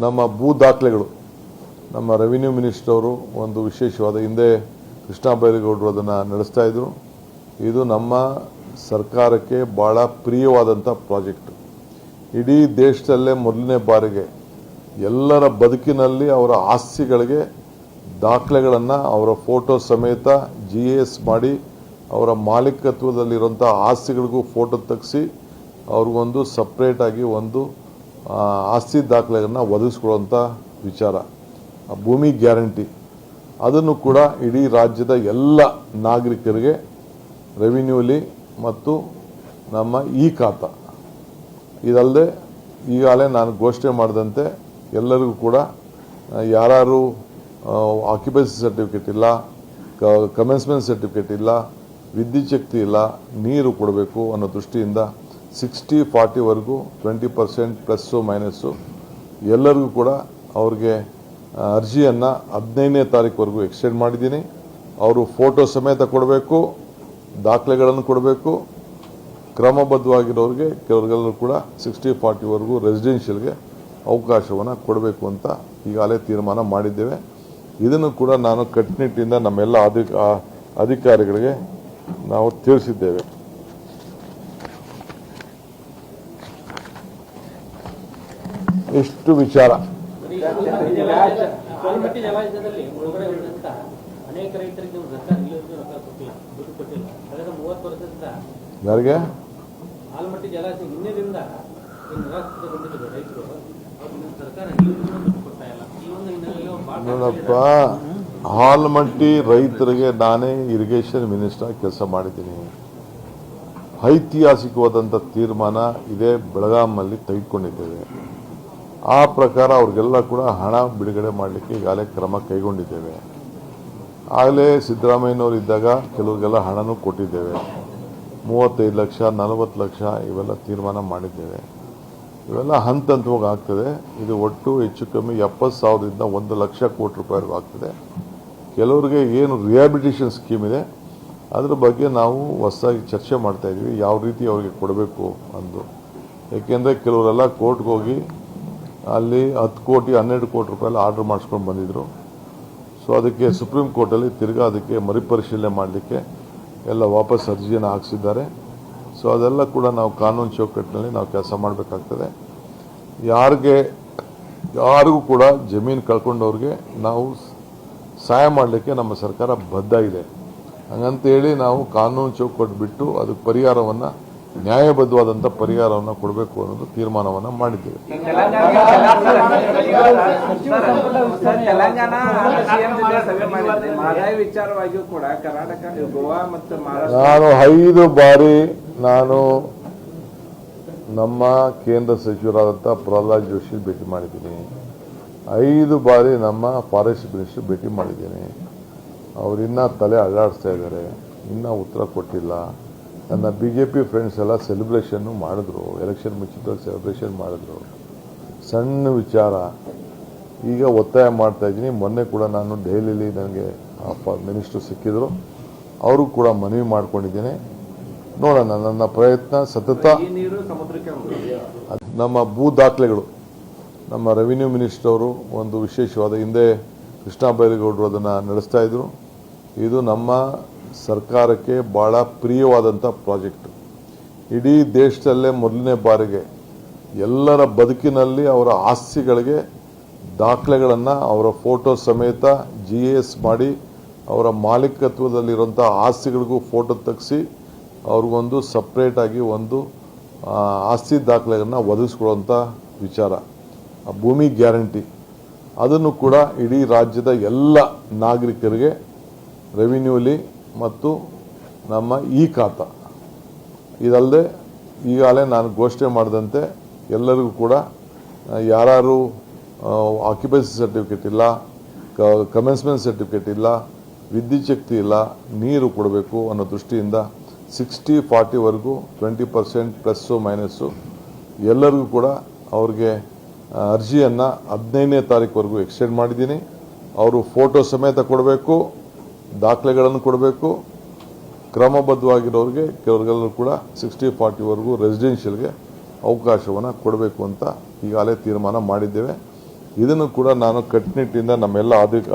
ನಮ್ಮ ಭೂ ದಾಖಲೆಗಳು ನಮ್ಮ ರೆವಿನ್ಯೂ ಮಿನಿಸ್ಟರ್ ಅವರು ಒಂದು ವಿಶೇಷವಾದ ಹಿಂದೆ ಕೃಷ್ಣ ಬೈರೇಗೌಡರು ಅದನ್ನು ನಡೆಸ್ತಾ ಇದ್ರು. ಇದು ನಮ್ಮ ಸರ್ಕಾರಕ್ಕೆ ಭಾಳ ಪ್ರಿಯವಾದಂಥ ಪ್ರಾಜೆಕ್ಟ್. ಇಡೀ ದೇಶದಲ್ಲೇ ಮೊದಲನೇ ಬಾರಿಗೆ ಎಲ್ಲರ ಬದುಕಿನಲ್ಲಿ ಅವರ ಆಸ್ತಿಗಳಿಗೆ ದಾಖಲೆಗಳನ್ನು ಅವರ ಫೋಟೋ ಸಮೇತ GS ಮಾಡಿ ಅವರ ಮಾಲೀಕತ್ವದಲ್ಲಿರುವಂಥ ಆಸ್ತಿಗಳಿಗೂ ಫೋಟೋ ತೆಗೆಸಿ ಅವ್ರಿಗೊಂದು ಸಪ್ರೇಟಾಗಿ ಒಂದು ಆಸ್ತಿ ದಾಖಲೆಗಳನ್ನು ಒದಗಿಸ್ಕೊಳ್ಳುವಂಥ ವಿಚಾರ, ಭೂಮಿ ಗ್ಯಾರಂಟಿ, ಅದನ್ನು ಕೂಡ ಇಡೀ ರಾಜ್ಯದ ಎಲ್ಲ ನಾಗರಿಕರಿಗೆ ರೆವಿನ್ಯೂಲಿ ಮತ್ತು ನಮ್ಮ ಖಾತಾ ಇದಲ್ಲದೆ ಈಗಾಗಲೇ ನಾನು ಘೋಷಣೆ ಮಾಡಿದಂತೆ ಎಲ್ಲರಿಗೂ ಕೂಡ ಯಾರು ಆಕ್ಯುಪೆನ್ಸಿ ಸರ್ಟಿಫಿಕೇಟ್ ಇಲ್ಲ, ಕಮೆನ್ಸ್ಮೆಂಟ್ ಸರ್ಟಿಫಿಕೇಟ್ ಇಲ್ಲ, ವಿದ್ಯುತ್ ಶಕ್ತಿ ಇಲ್ಲ, ನೀರು ಕೊಡಬೇಕು ಅನ್ನೋ ದೃಷ್ಟಿಯಿಂದ 60-40ವರೆಗೂ 20% ಪ್ಲಸ್ಸು ಮೈನಸ್ಸು ಎಲ್ಲರಿಗೂ ಕೂಡ ಅವ್ರಿಗೆ ಅರ್ಜಿಯನ್ನು 15ನೇ ತಾರೀಕುವರೆಗೂ ಎಕ್ಸ್ಟೆಂಡ್ ಮಾಡಿದ್ದೀನಿ. ಅವರು ಫೋಟೋ ಸಮೇತ ಕೊಡಬೇಕು, ದಾಖಲೆಗಳನ್ನು ಕೊಡಬೇಕು. ಕ್ರಮಬದ್ಧವಾಗಿರೋರಿಗೆ ಕೆಲವರಿಗೆಲ್ಲರೂ ಕೂಡ 60-40ವರೆಗೂ ರೆಸಿಡೆನ್ಷಿಯಲ್ಗೆ ಅವಕಾಶವನ್ನು ಕೊಡಬೇಕು ಅಂತ ಈಗಾಗಲೇ ತೀರ್ಮಾನ ಮಾಡಿದ್ದೇವೆ. ಇದನ್ನು ಕೂಡ ನಾನು ಕಟ್ಟುನಿಟ್ಟಿನಿಂದ ನಮ್ಮೆಲ್ಲ ಅಧಿಕಾರಿಗಳಿಗೆ ನಾವು ತಿಳಿಸಿದ್ದೇವೆ. ಎಷ್ಟು ವಿಚಾರ ಯಾರಿಗೆ ನೋಡಪ್ಪ, ಆಲಮಟ್ಟಿ ರೈತರಿಗೆ ನಾನೇ ಇರಿಗೇಷನ್ ಮಿನಿಸ್ಟರ್ ಕೆಲಸ ಮಾಡಿದ್ದೀನಿ. ಐತಿಹಾಸಿಕವಾದಂಥ ತೀರ್ಮಾನ ಇದೇ ಬೆಳಗಾಂನಲ್ಲಿ ತೆಗೆದುಕೊಂಡಿದ್ದೇವೆ. ಆ ಪ್ರಕಾರ ಅವ್ರಿಗೆಲ್ಲ ಕೂಡ ಹಣ ಬಿಡುಗಡೆ ಮಾಡಲಿಕ್ಕೆ ಈಗಾಗಲೇ ಕ್ರಮ ಕೈಗೊಂಡಿದ್ದೇವೆ. ಆಗಲೇ ಸಿದ್ದರಾಮಯ್ಯನವರು ಇದ್ದಾಗ ಕೆಲವರಿಗೆಲ್ಲ ಹಣನೂ ಕೊಟ್ಟಿದ್ದೇವೆ. 35 ಲಕ್ಷ 40 ಲಕ್ಷ ಇವೆಲ್ಲ ತೀರ್ಮಾನ ಮಾಡಿದ್ದೇವೆ. ಇವೆಲ್ಲ ಹಂತ ಹಂತವಾಗಿ ಆಗ್ತದೆ. ಇದು ಒಟ್ಟು ಹೆಚ್ಚು ಕಮ್ಮಿ 70,000ದಿಂದ 1 ಲಕ್ಷ ಕೋಟಿ ರೂಪಾಯಿವರೆಗೂ ಆಗ್ತದೆ. ಕೆಲವರಿಗೆ ಏನು ರಿಹ್ಯಾಬಿಲಿಟೇಷನ್ ಸ್ಕೀಮ್ ಇದೆ ಅದ್ರ ಬಗ್ಗೆ ನಾವು ಹೊಸದಾಗಿ ಚರ್ಚೆ ಮಾಡ್ತಾ ಇದ್ದೀವಿ, ಯಾವ ರೀತಿ ಅವರಿಗೆ ಕೊಡಬೇಕು ಅಂದು. ಏಕೆಂದರೆ ಕೆಲವರೆಲ್ಲ ಕೋರ್ಟ್ಗೆ ಹೋಗಿ ಅಲ್ಲಿ 10 ಕೋಟಿ 12 ಕೋಟಿ ರೂಪಾಯಿ ಆರ್ಡರ್ ಮಾಡಿಸ್ಕೊಂಡು ಬಂದಿದ್ರು. ಸೊ ಅದಕ್ಕೆ ಸುಪ್ರೀಂ ಕೋರ್ಟಲ್ಲಿ ತಿರ್ಗಾ ಅದಕ್ಕೆ ಮರುಪರಿಶೀಲನೆ ಮಾಡಲಿಕ್ಕೆ ಎಲ್ಲ ವಾಪಸ್ ಅರ್ಜಿಯನ್ನು ಹಾಕಿಸಿದ್ದಾರೆ. ಸೊ ಅದೆಲ್ಲ ಕೂಡ ನಾವು ಕಾನೂನು ಚೌಕಟ್ಟಿನಲ್ಲಿ ನಾವು ಕೆಲಸ ಮಾಡಬೇಕಾಗ್ತದೆ. ಯಾರಿಗೂ ಕೂಡ ಜಮೀನು ಕಳ್ಕೊಂಡವ್ರಿಗೆ ನಾವು ಸಹಾಯ ಮಾಡಲಿಕ್ಕೆ ನಮ್ಮ ಸರ್ಕಾರ ಬದ್ಧ ಇದೆ. ಹಂಗಂತೇಳಿ ನಾವು ಕಾನೂನು ಚೌಕಟ್ಟು ಬಿಟ್ಟು ಅದಕ್ಕೆ ಪರಿಹಾರವನ್ನು, ನ್ಯಾಯಬದ್ಧವಾದಂಥ ಪರಿಹಾರವನ್ನು ಕೊಡಬೇಕು ಅನ್ನೋದು ತೀರ್ಮಾನವನ್ನು ಮಾಡಿದ್ದೇವೆ. ನಾನು 5 ಬಾರಿ ನಮ್ಮ ಕೇಂದ್ರ ಸಚಿವರಾದಂಥ ಪ್ರಹ್ಲಾದ್ ಜೋಶಿ ಭೇಟಿ ಮಾಡಿದ್ದೀನಿ. 5 ಬಾರಿ ನಮ್ಮ ಫಾರೆಸ್ಟ್ ಮಿನಿಸ್ಟರ್ ಭೇಟಿ ಮಾಡಿದ್ದೀನಿ. ಅವರಿನ್ನೂ ತಲೆ ಅಲ್ಲಾಡಿಸ್ತಾ ಇದ್ದಾರೆ, ಇನ್ನೂ ಉತ್ತರ ಕೊಟ್ಟಿಲ್ಲ. ನನ್ನ BJP ಫ್ರೆಂಡ್ಸ್ ಎಲ್ಲ ಸೆಲೆಬ್ರೇಷನ್ನು ಮಾಡಿದ್ರು, ಎಲೆಕ್ಷನ್ ಮುಂಚಿತವಾಗಿ ಸೆಲೆಬ್ರೇಷನ್ ಮಾಡಿದ್ರು. ಸಣ್ಣ ವಿಚಾರ ಈಗ ಒತ್ತಾಯ ಮಾಡ್ತಾ ಇದ್ದೀನಿ. ಮೊನ್ನೆ ಕೂಡ ನಾನು ದೆಹಲಿಯಲ್ಲಿ ನನಗೆ ಮಿನಿಸ್ಟರ್ ಸಿಕ್ಕಿದ್ರು, ಅವರು ಕೂಡ ಮನವಿ ಮಾಡ್ಕೊಂಡಿದ್ದೇನೆ. ನೋಡೋಣ, ನನ್ನ ಪ್ರಯತ್ನ ಸತತ. ನಮ್ಮ ಭೂ ದಾಖಲೆಗಳು ನಮ್ಮ ರೆವಿನ್ಯೂ ಮಿನಿಸ್ಟರ್ ಅವರು ಒಂದು ವಿಶೇಷವಾದ ಹಿಂದೆ ಕೃಷ್ಣ ಬೈರೇಗೌಡರು ಅದನ್ನು ನಡೆಸ್ತಾ ಇದ್ರು. ಇದು ನಮ್ಮ ಸರ್ಕಾರಕ್ಕೆ ಭಾಳ ಪ್ರಿಯವಾದಂಥ ಪ್ರಾಜೆಕ್ಟ್. ಇಡೀ ದೇಶದಲ್ಲೇ ಮೊದಲನೇ ಬಾರಿಗೆ ಎಲ್ಲರ ಬದುಕಿನಲ್ಲಿ ಅವರ ಆಸ್ತಿಗಳಿಗೆ ದಾಖಲೆಗಳನ್ನು ಅವರ ಫೋಟೋ ಸಮೇತ GS ಮಾಡಿ ಅವರ ಮಾಲೀಕತ್ವದಲ್ಲಿರುವಂಥ ಆಸ್ತಿಗಳಿಗೂ ಫೋಟೋ ತೆಗೆಸಿ ಅವ್ರಿಗೊಂದು ಸಪ್ರೇಟಾಗಿ ಒಂದು ಆಸ್ತಿ ದಾಖಲೆಗಳನ್ನು ಒದಗಿಸ್ಕೊಳ್ಳುವಂಥ ವಿಚಾರ, ಭೂಮಿ ಗ್ಯಾರಂಟಿ, ಅದನ್ನು ಕೂಡ ಇಡೀ ರಾಜ್ಯದ ಎಲ್ಲ ನಾಗರಿಕರಿಗೆ ರೆವಿನ್ಯೂಲಿ ಮತ್ತು ನಮ್ಮ ಖಾತಾ ಇದಲ್ಲದೆ ಈಗಾಗಲೇ ನಾನು ಘೋಷಣೆ ಮಾಡಿದಂತೆ ಎಲ್ಲರಿಗೂ ಕೂಡ ಯಾರು ಆಕ್ಯುಪೆನ್ಸಿ ಸರ್ಟಿಫಿಕೇಟ್ ಇಲ್ಲ, ಕಮೆನ್ಸ್ಮೆಂಟ್ ಸರ್ಟಿಫಿಕೇಟ್ ಇಲ್ಲ, ವಿದ್ಯುತ್ ಶಕ್ತಿ ಇಲ್ಲ, ನೀರು ಕೊಡಬೇಕು ಅನ್ನೋ ದೃಷ್ಟಿಯಿಂದ 60-40ವರೆಗೂ 20% ಪ್ಲಸ್ಸು ಮೈನಸ್ಸು ಎಲ್ಲರಿಗೂ ಕೂಡ ಅವ್ರಿಗೆ ಅರ್ಜಿಯನ್ನು 15ನೇ ತಾರೀಕುವರೆಗೂ ಎಕ್ಸ್ಟೆಂಡ್ ಮಾಡಿದ್ದೀನಿ. ಅವರು ಫೋಟೋ ಸಮೇತ ಕೊಡಬೇಕು, ದಾಖಲೆಗಳನ್ನು ಕೊಡಬೇಕು. ಕ್ರಮಬದ್ಧವಾಗಿರೋರಿಗೆ ಕೆಲವರಿಗೆಲ್ಲರೂ ಕೂಡ 60-40ವರೆಗೂ ರೆಸಿಡೆನ್ಷಿಯಲ್ಗೆ ಅವಕಾಶವನ್ನು ಕೊಡಬೇಕು ಅಂತ ಈಗಾಗಲೇ ತೀರ್ಮಾನ ಮಾಡಿದ್ದೇವೆ. ಇದನ್ನು ಕೂಡ ನಾನು ಕಟ್ಟುನಿಟ್ಟಿಂದ ನಮ್ಮೆಲ್ಲ ಅಧಿಕ